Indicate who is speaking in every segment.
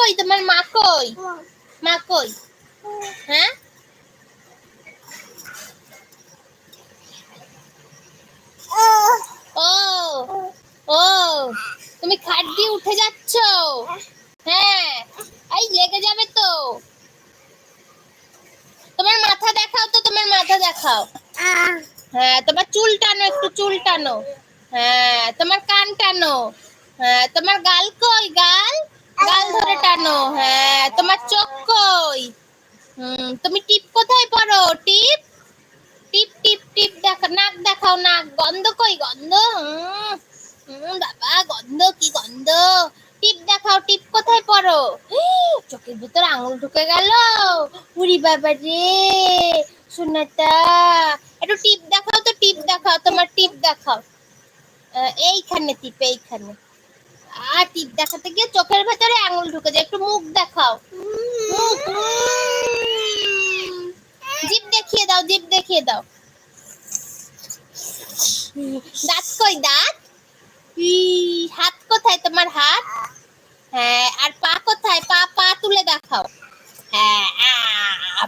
Speaker 1: কই তোমার মা কই? মা কই? হ্যাঁ ও ও তুমি খাট দিয়ে উঠে যাচ্ছ? হ্যাঁ এই লেগে যাবে তো। তোমার মাথা দেখাও তো, তোমার মাথা দেখাও। হ্যাঁ তোমার চুল টানো, একটু চুল টানো। হ্যাঁ তোমার কান টানো। হ্যাঁ তোমার গাল কই? গাল গাল ধরে টানো। হ্যাঁ তোমার চোখ কই? তুমি টিপ কোথায় পড়ো? টিপ টিপ টিপ টিপ দেখা, নাক দেখাও, নাক। গন্ধ কই? গন্ধ বাবা, গন্ধ কি গন্ধ? টিপ দেখাও, টিপ কোথায় পড়ো? চোখের ভিতর আঙুল ঢুকে গেল। উরি বাবা রে সোনাটা, একটু টিপ দেখাও তো, টিপ দেখাও, তোমার টিপ দেখাও। এইখানে টিপ, এইখানে। আর টিপ দেখাতে গিয়ে চোখের ভেতরে আঙুল ঢুকে যায়। একটু মুখ দেখাও, মুখ। জিভ দেখিয়ে দাও, জিভ দেখিয়ে দাও। দাঁত কই? দাঁত হাত কোথায় তোমার? হাত। হ্যাঁ আর পা কোথায়? পা পা তুলে দেখাও। হ্যাঁ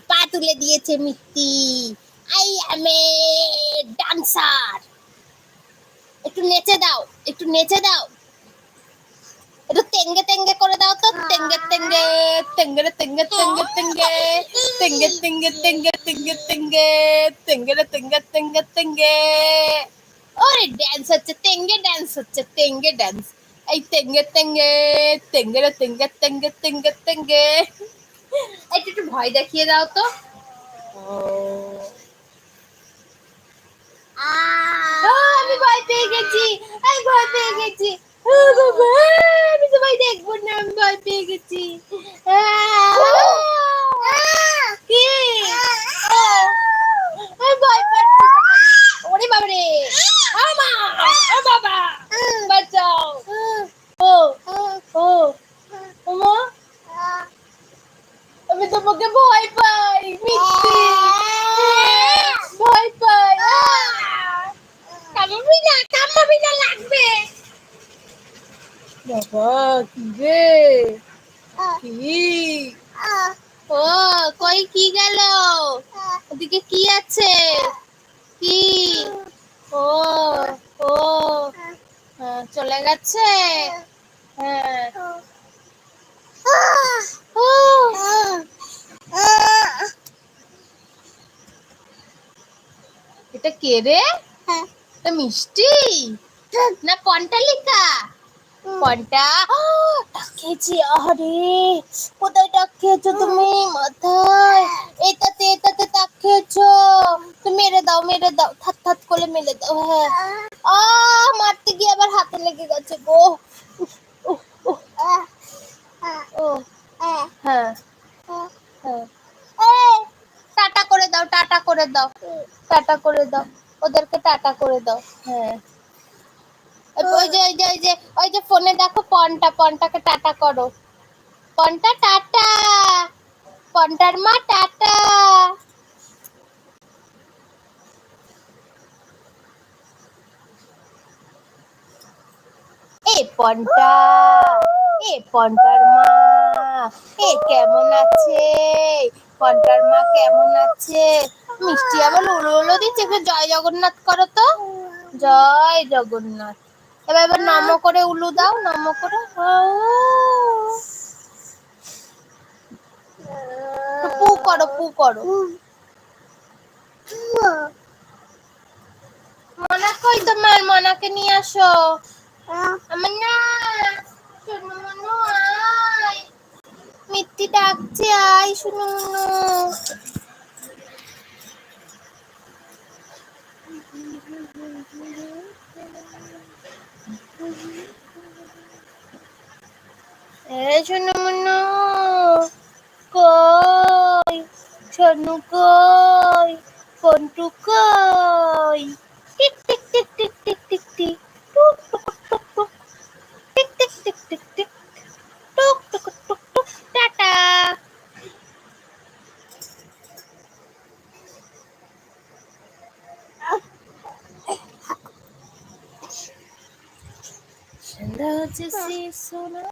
Speaker 1: পা তুলে দিয়েছে মিষ্টি। I M A dancer. একটু নেচে দাও, একটু নেচে দাও, একটু তেঙ্গে তেঙ্গে করে দাও তো। তেঙ্গে তেঙ্গে তেঙ্গে তেঙ্গে তেঙ্গে তেঙ্গে তেঙ্গে তেঙ্গে তেঙ্গে তেঙ্গে তেঙ্গে তেঙ্গে তেঙ্গে তেঙ্গে তেঙ্গে। ওরে ড্যান্স হচ্ছে, তেঙ্গে ড্যান্স হচ্ছে, তেঙ্গে ড্যান্স। এই তেঙ্গে তেঙ্গে তেঙ্গে তেঙ্গে তেঙ্গে তেঙ্গে তেঙ্গে। একটু ভয় দেখিয়ে দাও তো। আমি ভয় পেয়ে গেছি, আমি ভয় পেয়ে গেছি। আমি তোমায় দেখবো না, আমি ভয় পেয়ে গেছি। কি? আমি ভয় পাচ্ছি। ওরে বাবারে, আমা ও বাবা, বাঁচাও। ও ও ওমা, আমি তোমাকে ভয় পাই মিষ্টি, ভয় পাই। কামড়াবি না, কামড়াবি না, লাগবে। বাবা কি রে, কি? ও কই কি গেল? ওদিকে কি আছে? কি? ও ও চলে গেছে। হ্যাঁ এটা কে রে? এটা মিষ্টি না কন্টালিকা? কন্টা টাক খেয়েছি। আরে কোথায় টাক খেয়েছো তুমি? মাথায়। এটাতে এটাতে টাক খেয়েছো। তুমি মেরে দাও, মেরে দাও, থাত থাত করে মেরে দাও। হ্যাঁ মারতে গিয়ে আবার হাতে লেগে গেছে গো। ও হ্যাঁ হ্যাঁ টাটা করে দাও, টাটা করে দাও, টাটা করে দাও, ওদেরকে টাটা করে দাও। হ্যাঁ ওই যে ওই যে ওই যে ওই যে ফোনে দেখো পনটা, পনটাকে টাটা করো। পনটা টাটা, পনটার মা টাটা। এ পনটা, এ পনটার মা, এ কেমন আছে? পনটার মা কেমন আছে? মিষ্টি আবার উলো উলো দিচ্ছে। জয় জগন্নাথ করো তো, জয় জগন্নাথ। এবার এবার নম করে উলু দাও, নম করে। পু করো, পু করো। মনা কই তোমার? মনাকে নিয়ে আসো। আমার না সোনু মনু আয়, মিত্তি ডাকছে, আয় সোনু মনু। সোনু মনু কই? সোনু কই? পন্টু কই? টিক টিক টিক টিক টিক টিক টিক, টুক টুক টুক টুক, টিক টিক টিক টিক টিক, টুক টুক টুক টুক। টাটা। সন্ধ্যা হচ্ছে সোনা।